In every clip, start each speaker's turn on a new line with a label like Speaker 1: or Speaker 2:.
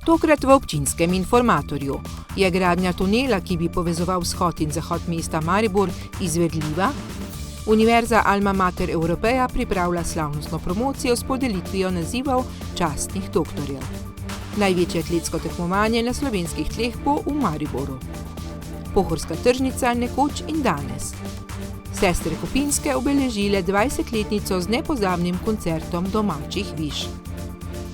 Speaker 1: Tokrat v občinskem informatorju. Je gradnja tunela, ki bi povezoval vzhod in zahod mesta Maribor, izvedljiva? Univerza Alma Mater Europeja pripravlja slavnostno promocijo s podelitvijo nazivov častnih doktorjev. Največje atletsko tekmovanje na slovenskih tleh bo v Mariboru. Pohorska tržnica nekoč in danes. Sestre Kopinske obeležile 20-letnico z nepozabnim koncertom domačih viž.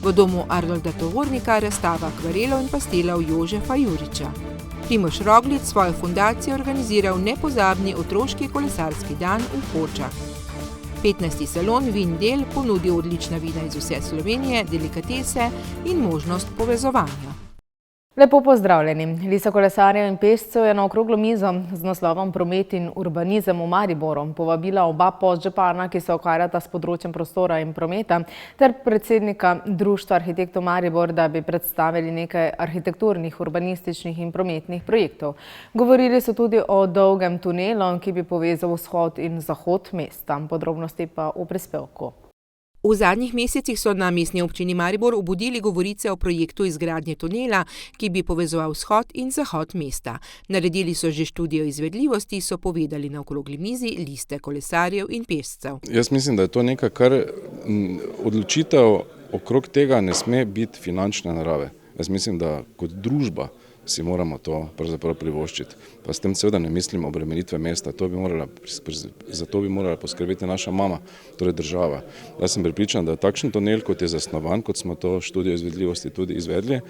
Speaker 1: V domu Arnolda Tovornika razstava akvarelov in pastelov Jožefa Juriča. Primož Roglič svojo fundacijo organiziral nepozabni otroški kolesarski dan v Hočah. 15. salon Vin Del ponudil odlična vina iz vse Slovenije, delikatese in možnost povezovanja.
Speaker 2: Lepo pozdravljeni. Lista kolesarjev in pešcev je na okroglo mizo z naslovom Promet in urbanizem v Mariboru povabila oba podžupana, ki se ukvarjata s področjem prostora in prometa, ter predsednika Društva arhitektov Maribor, da bi predstavili nekaj arhitekturnih, urbanističnih in prometnih projektov. Govorili so tudi o dolgem tunelu, ki bi povezal vzhod in zahod mesta. Podrobnosti pa v prispevku.
Speaker 1: V zadnjih mesecih so na mestni občini Maribor obudili govorice o projektu izgradnje tunela, ki bi povezoval vzhod in zahod mesta. Naredili so že študijo izvedljivosti, so povedali na okrogli mizi liste kolesarjev in pešcev.
Speaker 3: Jaz mislim, da je to nekaj, kar odločitev okrog tega ne sme biti finančne narave. Jaz mislim, da kot družba si moramo to pravzaprav privoščiti. Pa s tem seveda ne mislim obremenitve mesta, za to bi morala poskrbeti naša mama, torej država. Jaz sem prepričan, da takšen tunel, kot je zasnovan, kot smo to študijo izvedljivosti tudi izvedli,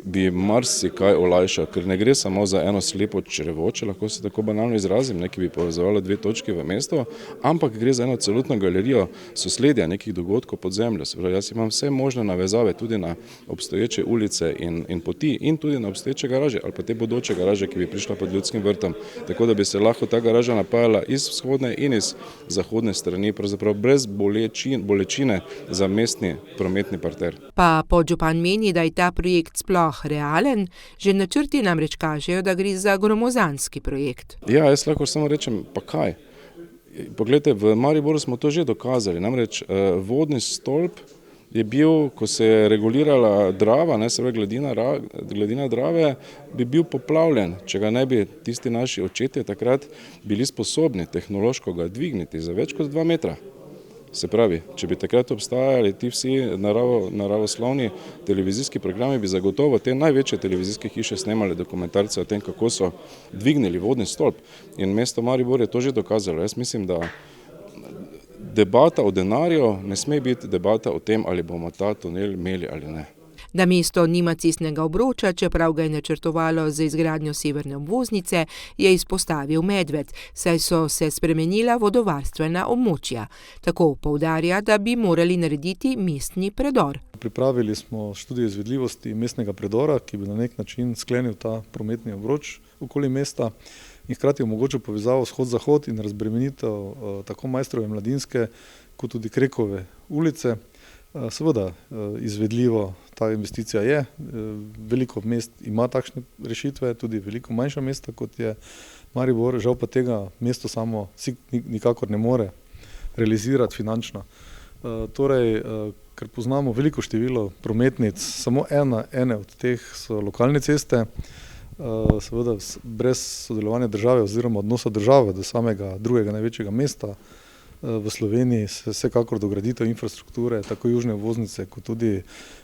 Speaker 3: bi marsikaj olajšal, ker ne gre samo za eno slepo črevo, če lahko se tako banalno izrazim, ki bi povezovalo dve točki v mesto, ampak gre za eno celotno galerijo sosledja nekih dogodkov pod zemljo. Jaz imam vse možne navezave tudi na obstoječe ulice in poti in tudi na obstoječe garaže ali pa te bodoče garaže, ki bi prišla pod Ljudskim vrtom, tako da bi se lahko ta garaža napajala iz vzhodne in iz zahodne strani, pravzaprav brez bolečine za mestni prometni parter.
Speaker 1: Pa podžupan meni, da je ta projekt sploh realen, že načrti namreč kažejo, da gre za gromozanski projekt.
Speaker 3: Ja, jaz lahko samo rečem, pa kaj? Poglejte, v Mariboru smo to že dokazali, namreč vodni stolp je bil, ko se je regulirala Drava, gladina Drave, bi bil poplavljen, če ga ne bi tisti naši očetje takrat bili sposobni tehnološko ga dvigniti za več kot 2 metra. Se pravi, če bi takrat obstajali ti vsi naravoslovni televizijski programi, bi zagotovo te največje televizijske hiše snemali dokumentarce o tem, kako so dvignili vodni stolp. In mesto Maribor je to že dokazalo. Jaz mislim, da debata o denarju ne sme biti debata o tem, ali bomo ta tunel imeli ali ne.
Speaker 1: Da mesto nima cestnega obroča, čeprav ga je načrtovalo za izgradnjo severne obvoznice, je izpostavil Medved, saj so se spremenila vodovarstvena območja. Tako poudarja, da bi morali narediti mestni predor.
Speaker 4: Pripravili smo študijo izvedljivosti mestnega predora, ki bi na nek način sklenil ta prometni obroč okoli mesta in hkrati omogočil povezavo vzhod-zahod in razbremenitev tako Maistrove Mladinske kot tudi Krekove ulice. Seveda izvedljivo ta investicija je, veliko mest ima takšne rešitve, tudi veliko manjša mesta, kot je Maribor, žal pa tega mesto samo nikakor ne more realizirati finančno. Torej, ker poznamo veliko število prometnic, samo ene od teh so lokalne ceste, seveda brez sodelovanja države oziroma odnosa države do samega drugega največjega mesta v Sloveniji se vsekakor dograditev infrastrukture, tako južne obvoznice kot tudi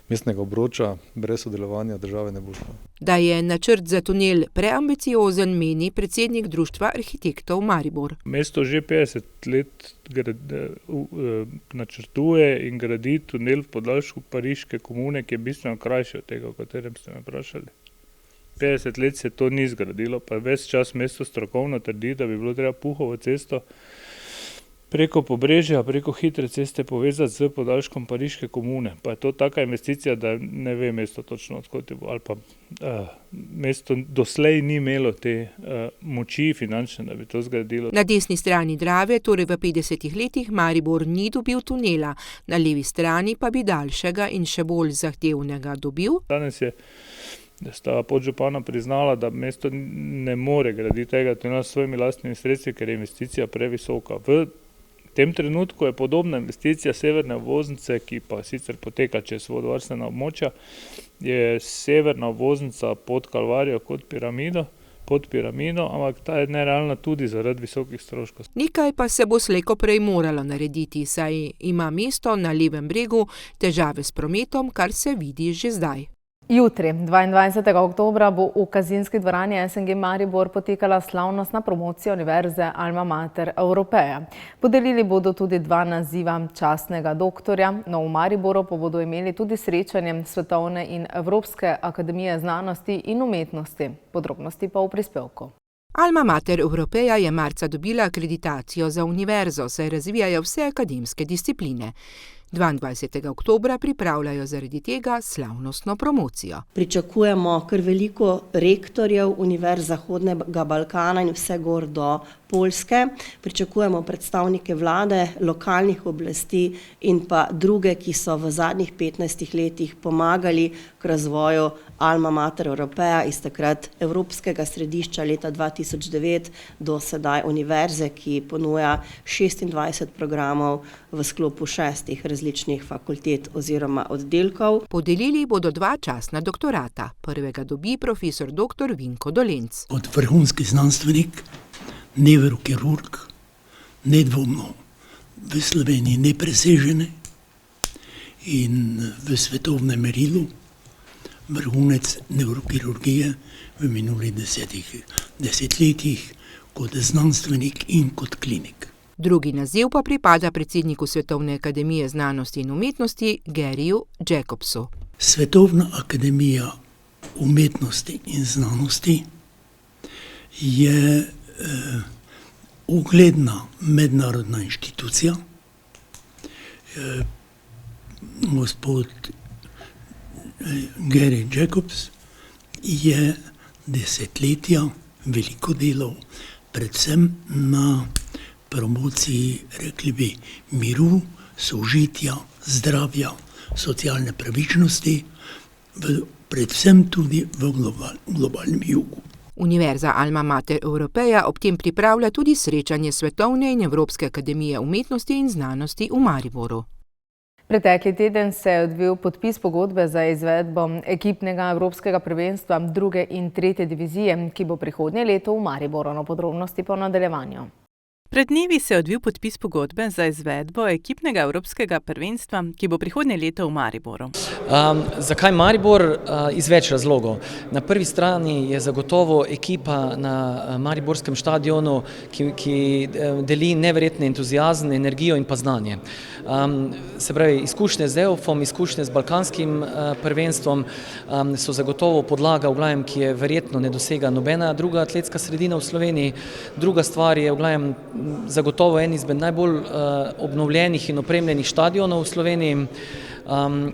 Speaker 4: mestnega obroča, brez sodelovanja države ne bo šlo.
Speaker 1: Da je načrt za tunel preambiciozen, meni predsednik Društva arhitektov Maribor.
Speaker 5: Mesto že 50 let načrtuje in gradi tunel v podaljšku Pariške komune, ki je bistveno krajši od tega, o katerem ste me vprašali. 50 let se to ni zgradilo, pa ves čas mesto strokovno trdi, da bi bilo treba Puhovo cesto preko Pobrežja, preko hitre ceste povezati z podaljškom Pariške komune. Pa je to taka investicija, da ne ve mesto točno odkot je bo, ali pa mesto doslej ni imelo te moči finančne, da bi to zgradilo.
Speaker 1: Na desni strani Drave, torej v 50 letih, Maribor ni dobil tunela, na levi strani pa bi daljšega in še bolj zahtevnega dobil.
Speaker 5: Danes sta podžupana priznala, da mesto ne more graditi tega tunela s svojimi lastnimi sredstvi, ker je investicija previsoka. V V tem trenutku je podobna investicija severne obvoznice, ki pa sicer poteka čez vodovarstvena območja, je severna obvoznica pod Kalvarijo pod piramido, ampak ta je nerealna tudi zaradi visokih stroškov.
Speaker 1: Nekaj pa se bo slej ko prej moralo narediti, saj ima mesto na levem bregu težave s prometom, kar se vidi že zdaj.
Speaker 2: Jutri, 22. oktobra, bo v Kazinski dvorani SNG Maribor potekala slavnostna promocija Univerze Alma Mater Europeja. Podelili bodo tudi 2 naziva častnega doktorja, no v Mariboru pa bodo imeli tudi srečanje Svetovne in Evropske akademije znanosti in umetnosti. Podrobnosti pa v prispevku.
Speaker 1: Alma Mater Europeja je marca dobila akreditacijo za univerzo, saj razvijajo vse akademske discipline. 22. oktobra pripravljajo zaradi tega slavnostno promocijo.
Speaker 6: Pričakujemo kar veliko rektorjev univerz Zahodnega Balkana in vse gor do Poljske. Pričakujemo predstavnike vlade, lokalnih oblasti in pa druge, ki so v zadnjih 15 letih pomagali k razvoju Alma Mater Europeja iz takrat Evropskega središča leta 2009 do sedaj univerze, ki ponuja 26 programov v sklopu 6 različnih fakultet oziroma oddelkov.
Speaker 1: Podelili bodo 2 častna doktorata. Prvega dobi profesor dr. Vinko Dolenc.
Speaker 7: Kot vrhunski znanstvenik, nevrokirurg, nedvomno v Sloveniji nepresežene in v svetovnem merilu vrhunec nevrokirurgije v minulih desetletjih kot znanstvenik in kot klinik.
Speaker 1: Drugi naziv pa pripada predsedniku Svetovne akademije znanosti in umetnosti Garyju Jacobsu.
Speaker 7: Svetovna akademija umetnosti in znanosti je ugledna mednarodna inštitucija. Gospod Gary Jacobs je desetletja veliko delal predvsem na promociji, rekli bi, miru, sožitja, zdravja, socialne pravičnosti, predvsem tudi v globalnem jugu.
Speaker 1: Univerza Alma Mater Europeja ob tem pripravlja tudi srečanje Svetovne in Evropske akademije umetnosti in znanosti v Mariboru.
Speaker 2: Pretekli teden se je odvil podpis pogodbe za izvedbo ekipnega evropskega prvenstva 2. in 3. divizije, ki bo prihodnje leto v Mariboru. Na podrobnosti po nadaljevanju.
Speaker 8: Pred dnevi se je odvil podpis pogodbe za izvedbo ekipnega evropskega prvenstva, ki bo prihodnje leto v Mariboru.
Speaker 9: Zakaj Maribor? Iz več razlogov. Na prvi strani je zagotovo ekipa na mariborskem štadionu, ki deli neverjetni entuziazem, energijo in pa znanje. Se pravi, izkušnje z EUFom, izkušnje z balkanskim prvenstvom so zagotovo podlaga, v glavnem, ki je verjetno ne dosega nobena druga atletska sredina v Sloveniji. Druga stvar je v glavnem zagotovo en izmed najbolj obnovljenih in opremljenih štadionov v Sloveniji.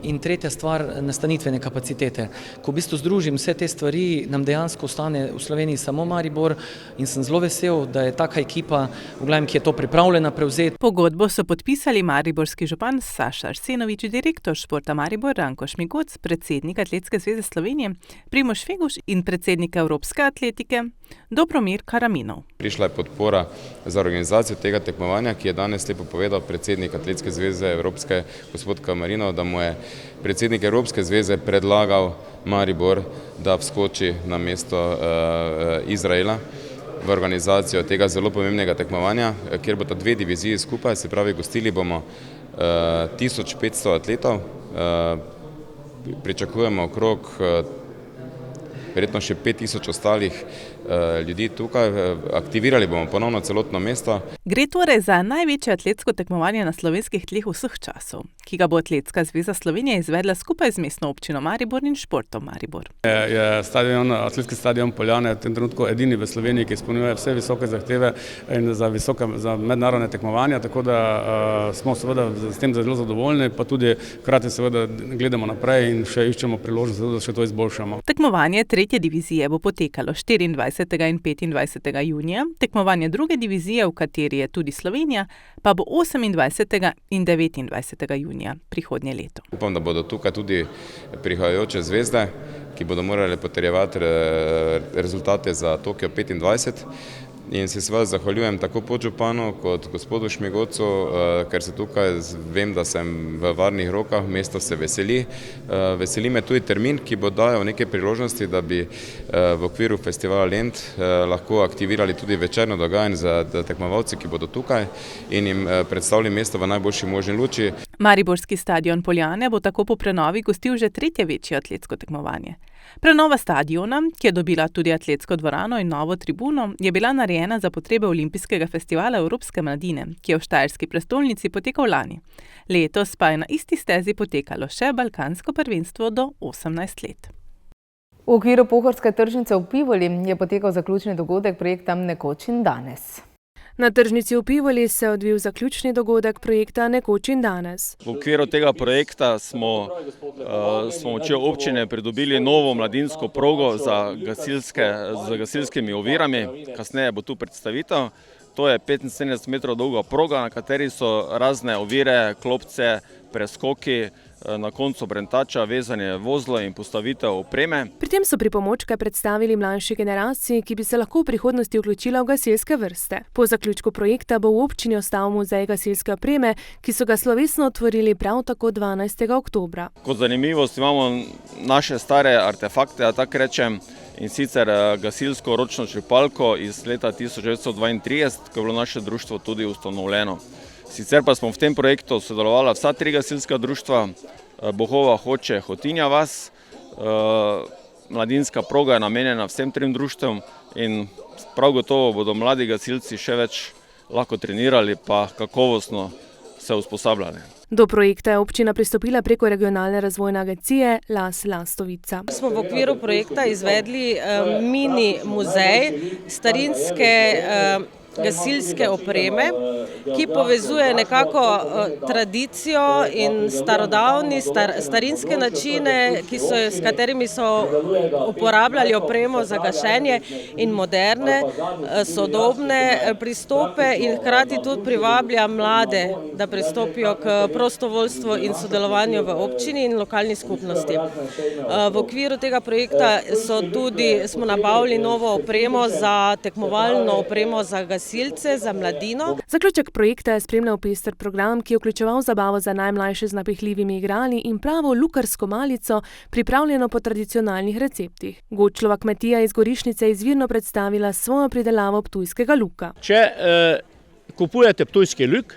Speaker 9: In tretja stvar, nastanitvene kapacitete. Ko v bistvu združim vse te stvari, nam dejansko ostane v Sloveniji samo Maribor in sem zelo vesel, da je taka ekipa, v glavnem, ki je to pripravljena prevzeti.
Speaker 8: Pogodbo so podpisali mariborski župan Saša Arsenovič, direktor Športa Maribor Ranko Šmigoc, predsednik Atletske zveze Slovenije Primož Feguš in predsednik Evropske atletike Dobromir Karaminov.
Speaker 10: Prišla je podpora za organizacijo tega tekmovanja, ki je danes lepo povedal predsednik Atletske zveze Evropske gospod Karaminov, da mu je predsednik Evropske zveze predlagal Maribor, da vskoči na mesto Izraela v organizacijo tega zelo pomembnega tekmovanja, kjer bo ta 2 diviziji skupaj, se pravi, gostili bomo 1500 atletov, pričakujemo okrog verjetno še 5000 ostalih ljudi tukaj, aktivirali bomo ponovno celotno mesto.
Speaker 8: Gre torej za največje atletsko tekmovanje na slovenskih tleh vseh časov, ki ga bo Atletska zveza Slovenije izvedla skupaj z mestno občino Maribor in Športom Maribor.
Speaker 11: Je atletski stadion Poljane v tem trenutku edini v Sloveniji, ki izpolnjuje vse visoke zahteve in za mednarodne tekmovanja, tako da smo seveda s tem zelo zadovoljni, pa tudi hkrati seveda gledamo naprej in še iščemo priložnost, da še to izboljšamo.
Speaker 8: Tekmovanje 3. divizije bo potekalo 24. in 25. junija, tekmovanje 2. divizije, v kateri je tudi Slovenija, pa bo 28. in 29. junija prihodnje leto.
Speaker 10: Upam, da bodo tukaj tudi prihajajoče zvezde, ki bodo morali potrjevati rezultate za Tokio 25. in se seveda zahvaljujem tako podžupanu kot gospodu Šmigocu, ker se tukaj vem, da sem v varnih rokah, mesto se veseli. Veseli me tudi termin, ki bo dajal neke priložnosti, da bi v okviru festivala Lent lahko aktivirali tudi večerno dogajanje za tekmovalce, ki bodo tukaj in jim predstavili mesto v najboljši možni luči.
Speaker 8: Mariborski stadion Poljane bo tako po prenovi gostil že tretje večje atletsko tekmovanje. Prenova stadiona, ki je dobila tudi atletsko dvorano in novo tribuno, je bila narejena za potrebe Olimpijskega festivala Evropske mladine, ki je v štajerski prestolnici potekal lani. Letos pa je na isti stezi potekalo še balkansko prvenstvo do 18 let.
Speaker 2: V okviru pohorske tržnice v Pivoli je potekal zaključni dogodek projekta Nekoč in danes.
Speaker 12: Na tržnici v Pivoli se je odvil zaključni dogodek projekta Nekoč in danes.
Speaker 13: V okviru tega projekta smo s pomočjo občine pridobili novo mladinsko progo z gasilskimi ovirami. Kasneje bo tu predstavitev. To je 75 metrov dolga proga, na kateri so razne ovire, klopce, preskoki, na koncu brentača, vezanje vozla in postavitev opreme.
Speaker 12: Pri tem so pripomočke predstavili mlajši generaciji, ki bi se lahko v prihodnosti vključila v gasilske vrste. Po zaključku projekta bo v občini ostal muzej gasilske opreme, ki so ga slovesno otvorili prav tako 12. oktobra.
Speaker 13: Kot zanimivost imamo naše stare artefakte, tako rečem, in sicer gasilsko ročno črpalko iz leta 1932, ko je bilo naše društvo tudi ustanovljeno. Sicer pa smo v tem projektu sodelovala vsa 3 gasilska društva, Bohova, Hoče, Hotinja vas. Mladinska proga je namenjena vsem 3 društvom in prav gotovo bodo mladi gasilci še več lahko trenirali pa kakovostno se usposabljali.
Speaker 12: Do projekta je občina pristopila preko regionalne razvojne agencije Las Lastovica.
Speaker 14: Smo v okviru projekta izvedli mini muzej starinske gasilske opreme, ki povezuje nekako tradicijo in starinske načine, s katerimi so uporabljali opremo za gašenje in moderne, sodobne pristope in hkrati tudi privablja mlade, da pristopijo k prostovoljstvu in sodelovanju v občini in lokalni skupnosti. V okviru tega projekta smo nabavili novo opremo za tekmovalno opremo za gasilce, za mladino.
Speaker 12: Zaključek projekta je spremljal pester program, ki je vključeval zabavo za najmlajše z napihljivimi igrali in pravo lukarsko malico, pripravljeno po tradicionalnih receptih. Gočlova kmetija iz Gorišnice je izvirno predstavila svojo pridelavo ptujskega luka.
Speaker 15: Če kupujete ptujski luk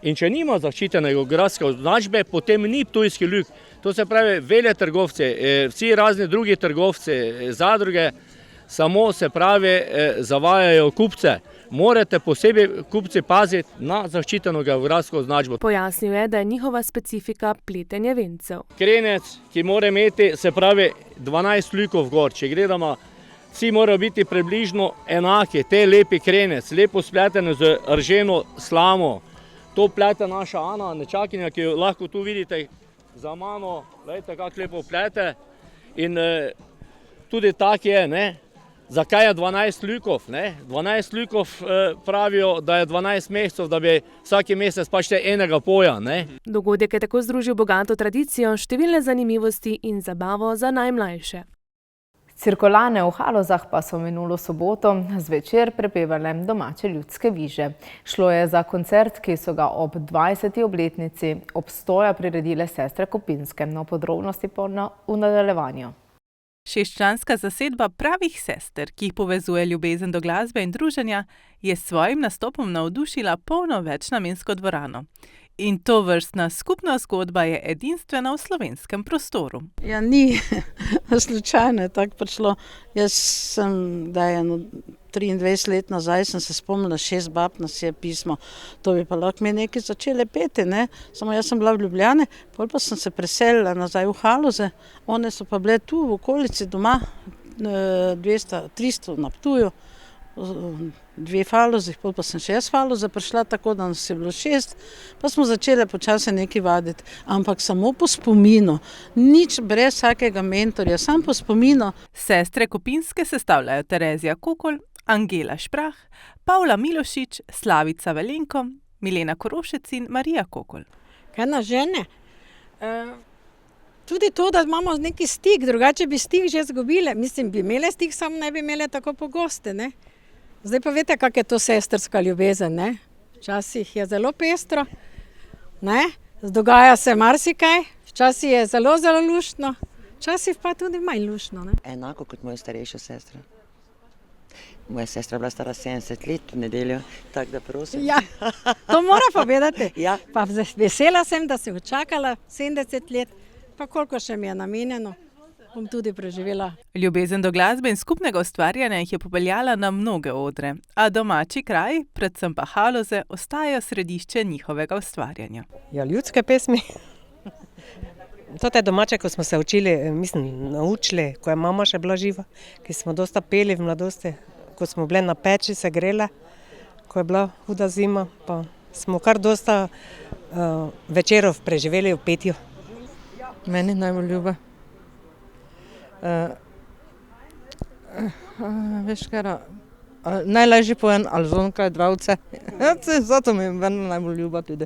Speaker 15: in če nima zaščitene geografske označbe, potem ni ptujski luk. To se pravi veletrgovci, vsi razni drugi trgovci, zadruge, samo se pravi zavajajo kupce. Morate posebej kupci paziti na zaščiteno geografsko označbo.
Speaker 12: Pojasnil je, da je njihova specifika pletenje vencev.
Speaker 15: Krenec, ki mora imeti, se pravi 12 lukov gor. Če gledamo, vsi morajo biti približno enaki, te lepi krenec, lepo spletene z rženo slamo. To plete naša Ana, nečakinja, ki jo lahko tu vidite za mano, gledajte, kako lepo plete. In tudi tak je, ne? Zakaj je 12 lukov? 12 lukov pravijo, da je 12 mesecev, da bi vsaki mesec pač enega poja.
Speaker 12: Dogodek je tako združil bogato tradicijo, številne zanimivosti in zabavo za najmlajše.
Speaker 2: Cirkulane v Halozah pa so minulo soboto zvečer prepevale domače ljudske viže. Šlo je za koncert, ki so ga ob 20. obletnici obstoja priredile sestre Kopinske. No, podrobnosti pa v nadaljevanju.
Speaker 8: 6-članska zasedba pravih sester, ki jih povezuje ljubezen do glasbe in druženja, je s svojim nastopom navdušila polno večnamensko dvorano. In to vrstna skupna zgodba je edinstvena v slovenskem prostoru.
Speaker 16: Ja, ni slučajno je tako prišlo. Jaz sem, da je 23 let nazaj, sem se spomnila, 6 bab nas je pismo. To bi pa lahko mi nekaj začele peti, ne? Samo jaz sem bila v Ljubljani, potem pa sem se preselila nazaj v Haloze. One so pa bile tu v okolici doma, 200-300 na Ptuju, 2 v Halozih, potem pa sem še jaz v Haloze prišla, tako da nas je bilo 6, pa smo začele počasi nekaj vaditi. Ampak samo po spominu, nič brez vsakega mentorja, samo po spominu.
Speaker 8: Sestre Kopinske sestavljajo Terezija Kokol, Angela Šprah, Pavla Milošič, Slavica Velenko, Milena Korošec in Marija Kokol.
Speaker 17: Kaj na žene? Tudi to, da imamo neki stik, drugače bi stik že izgubile. Mislim, bi imele stik, samo ne bi imele tako pogoste, ne? Zdaj pa veste, kak je to sestrska ljubezen, ne? Včasih je zelo pestro, ne? Dogaja se marsikaj, včasih je zelo, zelo luštno, včasih pa tudi manj luštno, ne?
Speaker 18: Enako kot moja starejša sestra. Moja sestra je bila stara 70 let v nedeljo, tako da prosim.
Speaker 17: Ja, to mora povedati.
Speaker 18: Ja.
Speaker 17: Pa vesela sem, da si čakala 70 let, pa koliko še mi je namenjeno, bom tudi preživela.
Speaker 8: Ljubezen do glasbe in skupnega ustvarjanja jih je popeljala na mnoge odre, a domači kraj, predvsem pa Haloze, ostajajo središče njihovega ustvarjanja.
Speaker 19: Ja, ljudske pesmi. To te domače, ko smo se učili, naučili, ko je mama še bila živa, ki smo dosta peli v mladosti, ko smo bile na peči, se grele, ko je bila huda zima, pa smo kar dosta večerov preživeli v petju.
Speaker 20: Meni najbolj ljuba. Veš kaj, najlažje pojem Alžonka je Dravce. Zato mi je meni najbolj ljuba tudi.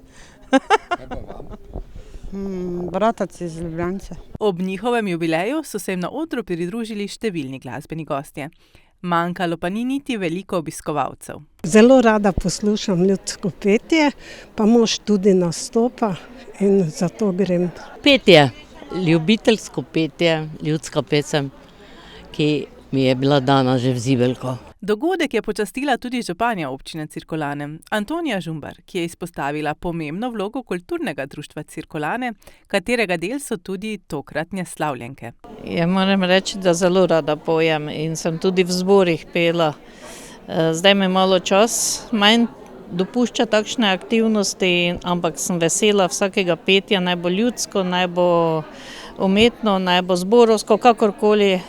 Speaker 20: Bratac iz Ljubljance.
Speaker 8: Ob njihovem jubileju so se jim na odru pridružili številni glasbeni gostje. Manjkalo pa ni niti veliko obiskovalcev.
Speaker 21: Zelo rada poslušam ljudsko petje, pa mož tudi nastopa in zato grem.
Speaker 22: Petje, ljubiteljsko petje, ljudska pesem, ki mi je bila dana že v zibelko.
Speaker 8: Dogodek je počastila tudi županja občine Cirkulane, Antonija Žumbar, ki je izpostavila pomembno vlogo kulturnega društva Cirkulane, katerega del so tudi tokratne slavljenke.
Speaker 16: Ja, moram reči, da zelo rada pojem in sem tudi v zborih pela. Zdaj me malo čas manj dopušča takšne aktivnosti, ampak sem vesela vsakega petja, naj bo ljudsko, naj bo umetno, naj bo zborovsko, kakorkoli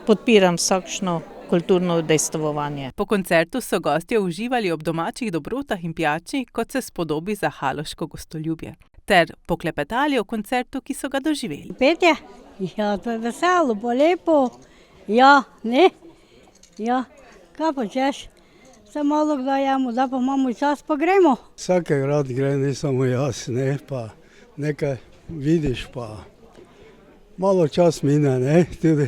Speaker 16: podpiram vsakšno kulturno udejstvovanje.
Speaker 8: Po koncertu so gostje uživali ob domačih dobrotah in pijači, kot se spodobi za haloško gostoljubje, ter poklepetali o koncertu, ki so ga doživeli.
Speaker 23: Petje? Ja, to je veselo, bo lepo. Ja, ne? Ja, kaj počeš? Se malo kdaj jemo, da pa imamo čas, pa gremo.
Speaker 24: Vsake rad gre, ne samo jaz, ne, pa nekaj vidiš, pa malo čas mine, ne, tudi.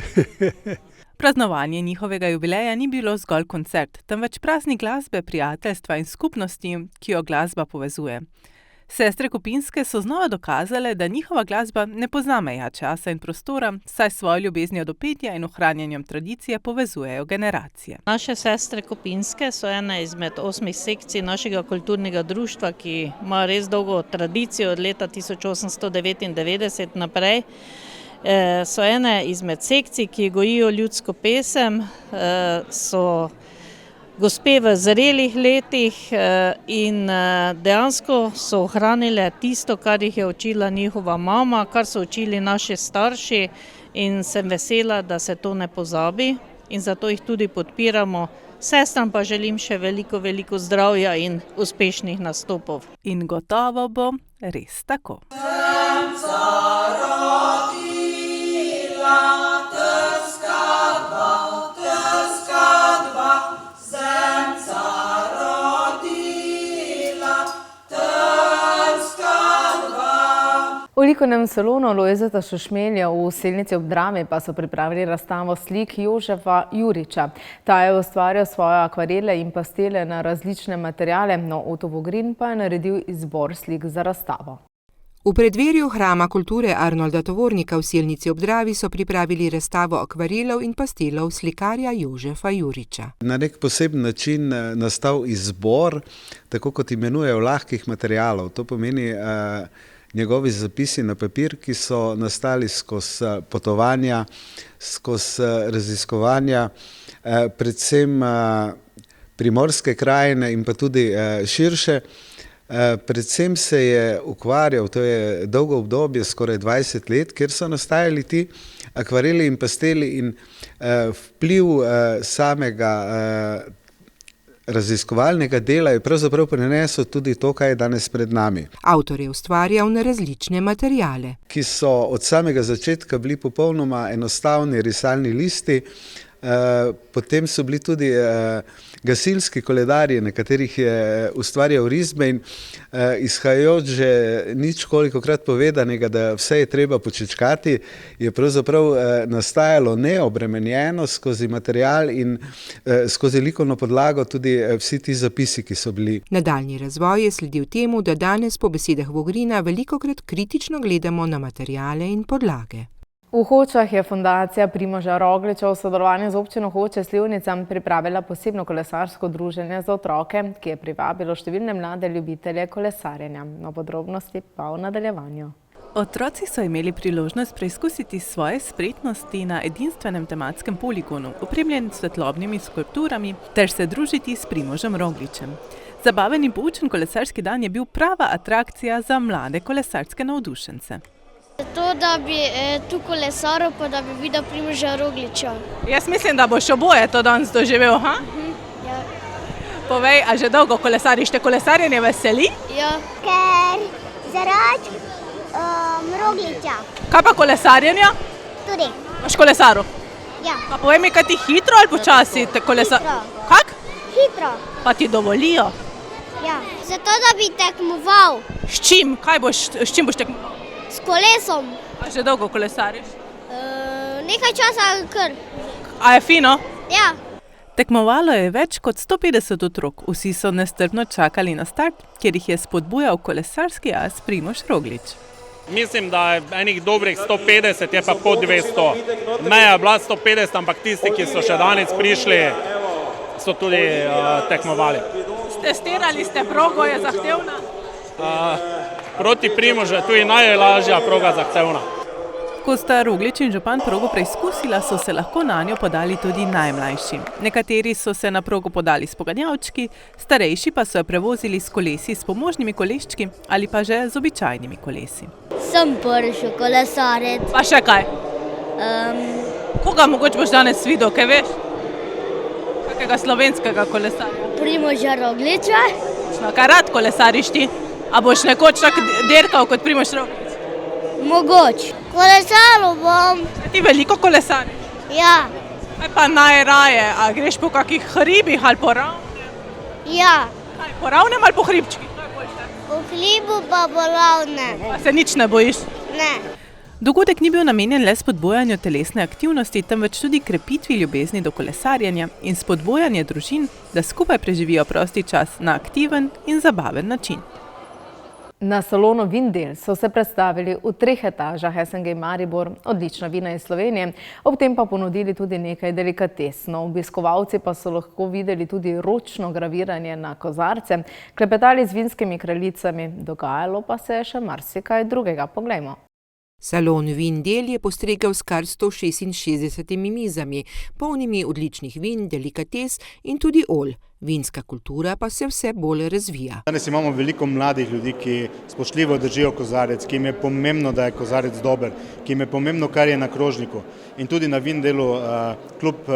Speaker 8: Praznovanje njihovega jubileja ni bilo zgolj koncert, temveč praznik glasbe, prijateljstva in skupnosti, ki jo glasba povezuje. Sestre Kopinske so znova dokazale, da njihova glasba ne pozna meja časa in prostora, saj svojo ljubeznijo do petja in ohranjanjem tradicije povezujejo generacije.
Speaker 16: Naše sestre Kopinske so ena izmed 8 sekcij našega kulturnega društva, ki ima res dolgo tradicijo od leta 1899 naprej. So ene izmed sekcij, ki gojijo ljudsko pesem, so gospe v zrelih letih in dejansko so ohranile tisto, kar jih je učila njihova mama, kar so učili naši starši in sem vesela, da se to ne pozabi in zato jih tudi podpiramo. Sestram pa želim še veliko zdravja in uspešnih nastopov.
Speaker 8: In gotovo bo res tako.
Speaker 2: V likovnem salonu Lojzeta Šušmelja v Selnici ob Drami pa so pripravili razstavo slik Jožefa Juriča. Ta je ustvarjal svoje akvarele in pastele na različne materiale, no Oto Vogrin pa je naredil izbor slik za razstavo.
Speaker 1: V predverju Hrama kulture Arnolda Tovornika v Selnici ob Dravi so pripravili razstavo akvarelov in pastelov slikarja Jožefa Juriča.
Speaker 25: Na nek poseben način nastal izbor, tako kot imenujejo, lahkih materialov. To pomeni njegovi zapisi na papir, ki so nastali skozi potovanja, skozi raziskovanja, predvsem primorske krajine in pa tudi širše. Predvsem se je ukvarjal, to je dolgo obdobje, skoraj 20 let, kjer so nastajali ti akvareli in pasteli in vpliv samega raziskovalnega dela je pravzaprav prinesel tudi to, kaj je danes pred nami.
Speaker 1: Avtor je ustvarjal na različne materijale,
Speaker 25: ki so od samega začetka bili popolnoma enostavni risalni listi Potem so bili tudi gasilski koledarji, na katerih je ustvarjal risbe in izhajajoč že ničkolikokrat povedanega, da vse je treba počečkati, je pravzaprav nastajalo neobremenjeno skozi material in skozi likovno podlago tudi vsi ti zapisi, ki so bili.
Speaker 1: Nadaljnji razvoj je sledil temu, da danes po besedah Vogrina velikokrat kritično gledamo na materiale in podlage.
Speaker 2: V Hočah je fundacija Primoža Rogliča v sodelovanju z občino Hoče - Slivnica pripravila posebno kolesarsko druženje za otroke, ki je privabilo številne mlade ljubitelje kolesarjenja. No, podrobnosti pa v nadaljevanju.
Speaker 8: Otroci so imeli priložnost preizkusiti svoje spretnosti na edinstvenem tematskem poligonu, opremljen s svetlobnimi skulpturami, ter se družiti s Primožem Rogličem. Zabaven in poučen kolesarski dan je bil prava atrakcija za mlade kolesarske navdušence.
Speaker 3: Zato, da bi tu kolesaril, pa da bi videl Primoža Rogliča.
Speaker 4: Jaz mislim, da boš oboje to danes doživel, ha?
Speaker 3: Ja.
Speaker 4: Povej, a že dolgo kolesariš? Te kolesarjenje veseli?
Speaker 3: Ja. Ker zaradi Rogliča.
Speaker 4: Kaj pa kolesarjenja?
Speaker 3: Tudi.
Speaker 4: Boš kolesaril?
Speaker 3: Ja.
Speaker 4: Pa povej mi, kaj ti hitro ali počasi te kolesar...
Speaker 3: Hitro.
Speaker 4: Kak?
Speaker 3: Hitro.
Speaker 4: Pa ti dovolijo?
Speaker 3: Ja. Zato, da bi tekmoval.
Speaker 4: S čim? S čim boš tekmoval?
Speaker 3: S kolesom.
Speaker 4: A že dolgo kolesariš?
Speaker 3: Nekaj časa kar.
Speaker 4: A je fino?
Speaker 3: Ja.
Speaker 8: Tekmovalo je več kot 150 otrok. Vsi so nestrpno čakali na start, kjer jih je spodbujal kolesarski as Primož Roglič.
Speaker 5: Mislim, da je enih dobrih 150, je pa po 200. Meja je bila 150, ampak tisti, ki so še danes prišli, so tudi tekmovali.
Speaker 4: Testirali ste progo, je zahtevna?
Speaker 5: Proti Primožu je tudi najlažja proga zahtevna.
Speaker 8: Ko sta Roglič in župan progo preizkusila, so se lahko nanjo podali tudi najmlajši. Nekateri so se na progo podali s poganjavčki, starejši pa so jo prevozili s kolesi s pomožnimi koleščki ali pa že z običajnimi kolesi.
Speaker 3: Sem prvi kolesarec.
Speaker 4: Pa še kaj? Koga mogoče boš danes videl, kaj veš? Kakega slovenskega kolesarja?
Speaker 3: Primoža Rogliča.
Speaker 4: Kaj rad kolesariš ti? A boš nekoč tak derkal kot Primož Roglič?
Speaker 3: Mogoče. Kolesaril bom.
Speaker 4: Ti veliko kolesariš?
Speaker 3: Ja.
Speaker 4: Kaj pa najraje? A greš po kakih hribih ali po ravnem?
Speaker 3: Ja.
Speaker 4: Kaj, po ravnem ali po hribčkih?
Speaker 3: Po hribu pa po ravnem.
Speaker 4: Pa se nič ne bojiš?
Speaker 3: Ne.
Speaker 8: Dogodek ni bil namenjen le spodbujanju telesne aktivnosti, temveč tudi krepitvi ljubezni do kolesarjenja in spodbujanje družin, da skupaj preživijo prosti čas na aktiven in zabaven način.
Speaker 2: Na salonu Vindel so se predstavili v 3 etažah SNG Maribor, odlična vina iz Slovenije, ob tem pa ponudili tudi nekaj delikates. No, obiskovalci pa so lahko videli tudi ročno graviranje na kozarce, klepetali z vinskimi kraljicami, dogajalo pa se je še marsikaj drugega. Poglejmo.
Speaker 1: Salon Vindel je postregel s kar 166 mizami, polnimi odličnih vin, delikates in tudi olj. Vinska kultura pa se vse bolj razvija.
Speaker 6: Danes imamo veliko mladih ljudi, ki spoštljivo držijo kozarec, ki jim je pomembno, da je kozarec dober, ki jim je pomembno, kar je na krožniku. In tudi na Vindelu, kljub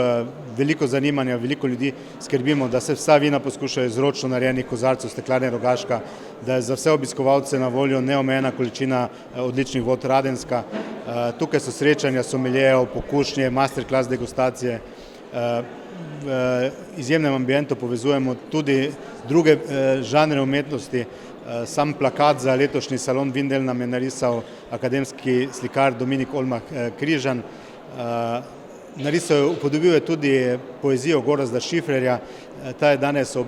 Speaker 6: veliko zanimanja, veliko ljudi skrbimo, da se vsa vina poskušajo iz ročno narejenih kozarcev Steklarne Rogaška, da je za vse obiskovalce na voljo neomejena količina odličnih vod Radenska. Tukaj so srečanja someljejev, pokušnje, masterclass degustacije. V izjemnem ambientu povezujemo tudi druge žanre umetnosti. Sam plakat za letošnji salon Vindel nam je narisal akademski slikar Dominik Olmah Križan. Upodobil je tudi poezijo Gorazda Šifrerja. Ta je danes ob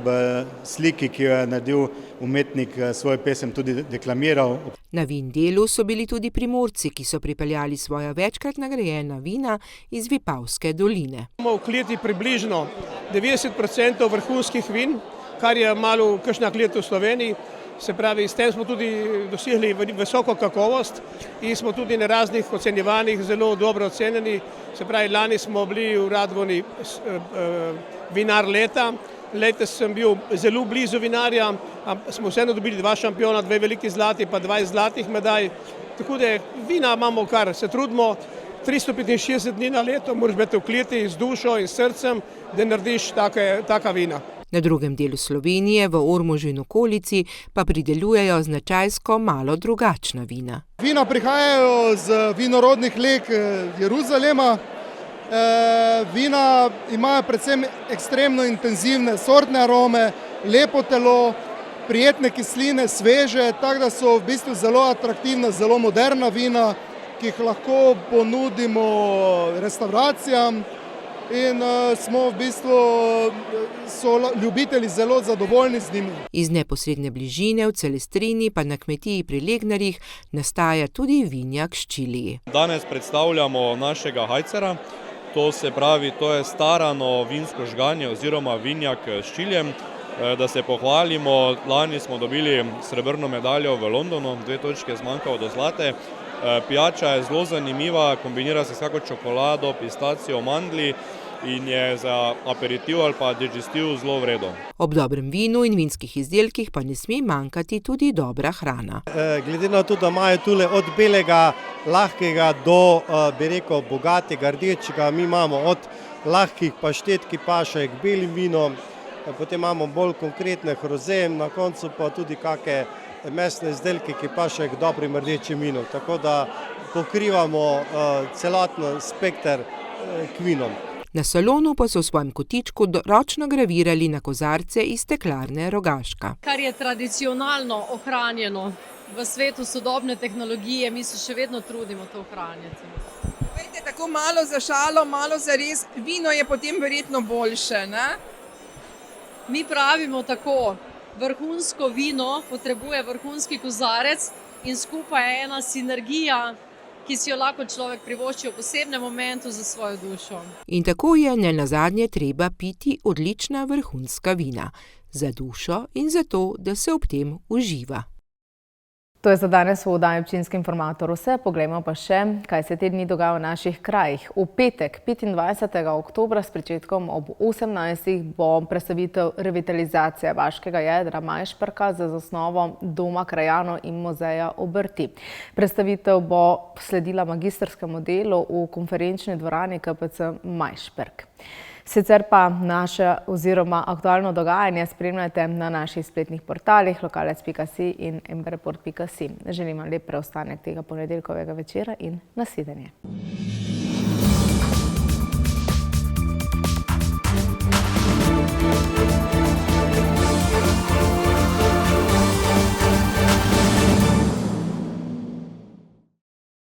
Speaker 6: sliki, ki jo je naredil umetnik, svojo pesem tudi deklamiral.
Speaker 1: Na Vindelu so bili tudi Primorci, ki so pripeljali svoja večkrat nagrajena vina iz Vipavske doline.
Speaker 7: Imamo v kleti približno 90% vrhunskih vin, kar je malo kakšna klet v Sloveniji. Se pravi, s tem smo tudi dosegli visoko kakovost in smo tudi na raznih ocenjevanjih zelo dobro ocenjeni. Se pravi, lani smo bili v Radgoni vinar leta, letos sem bil zelo blizu vinarja, smo vseeno dobili 2 šampiona, 2 veliki zlati pa 20 zlatih medalj. Tako da vina imamo kar, se trudimo, 365 dni na leto, moraš biti v kleti z dušo in srcem, da narediš taka vina.
Speaker 1: Na drugem delu Slovenije, v Ormožu in okolici, pa pridelujejo značajsko malo drugačna vina.
Speaker 26: Vina prihajajo z vinorodnih leg Jeruzalema,
Speaker 9: Vina imajo predvsem ekstremno intenzivne sortne arome, lepo telo, prijetne kisline, sveže, tako da so v bistvu zelo atraktivna, zelo moderna vina, ki jih lahko ponudimo restauracijam in smo v bistvu, so ljubitelji zelo zadovoljni z njimi.
Speaker 1: Iz neposredne bližine v Celestrini pa na kmetiji pri Legnarjih nastaja tudi vinjak s čiliji.
Speaker 10: Danes predstavljamo našega hajcera, to se pravi, to je starano vinsko žganje oziroma vinjak s čilijem. Da se pohvalimo, lani smo dobili srebrno medaljo v Londonu, 2 točke zmanjkalo do zlate. Pijača je zelo zanimiva, kombinira se s kako čokolado, pistacijo, mandlji in je za aperitiv ali pa digestiv zelo v redu.
Speaker 1: Ob dobrem vinu in vinskih izdelkih pa ne sme manjkati tudi dobra hrana.
Speaker 11: Glede na to, da imajo tule od belega, lahkega do, bi rekel, bogatega, rdečega, mi imamo od lahkih paštet, ki pašejo k belim vinom, potem imamo bolj konkretne rozem, na koncu pa tudi kakšne mesne izdelke, ki pašejo k dobrim rdečim vinom. Tako da pokrivamo celoten spekter k vinom.
Speaker 1: Na salonu pa so v svojem kotičku ročno gravirali na kozarce iz steklarne Rogaška.
Speaker 13: Kar je tradicionalno ohranjeno v svetu sodobne tehnologije, mi se še vedno trudimo to ohranjati.
Speaker 14: Vejte, tako malo za šalo, malo za res, vino je potem verjetno boljše, ne?
Speaker 13: Mi pravimo tako, vrhunsko vino potrebuje vrhunski kozarec in skupaj je ena sinergija, ki si jo lahko človek privošči v posebnem momentu za svojo dušo.
Speaker 1: In tako je nenazadnje treba piti odlična vrhunska vina. Za dušo in za to, da se ob tem uživa.
Speaker 2: To je za danes v oddaji Občinski informator vse. Poglejmo pa še, kaj se te dni dogaja v naših krajih. V petek, 25. oktobra s pričetkom ob 18. bo predstavitev revitalizacije vaškega jedra Majšperka za zasnovo Doma krajanov in muzeja obrti. Predstavitev bo sledila magistrskemu delu v konferenčni dvorani KPC Majšperk. Sicer pa naše oziroma aktualno dogajanje spremljate na naših spletnih portalih lokalec.si in mreport.si. Želim vam lep preostanek tega ponedeljkovega večera in nasvidenje.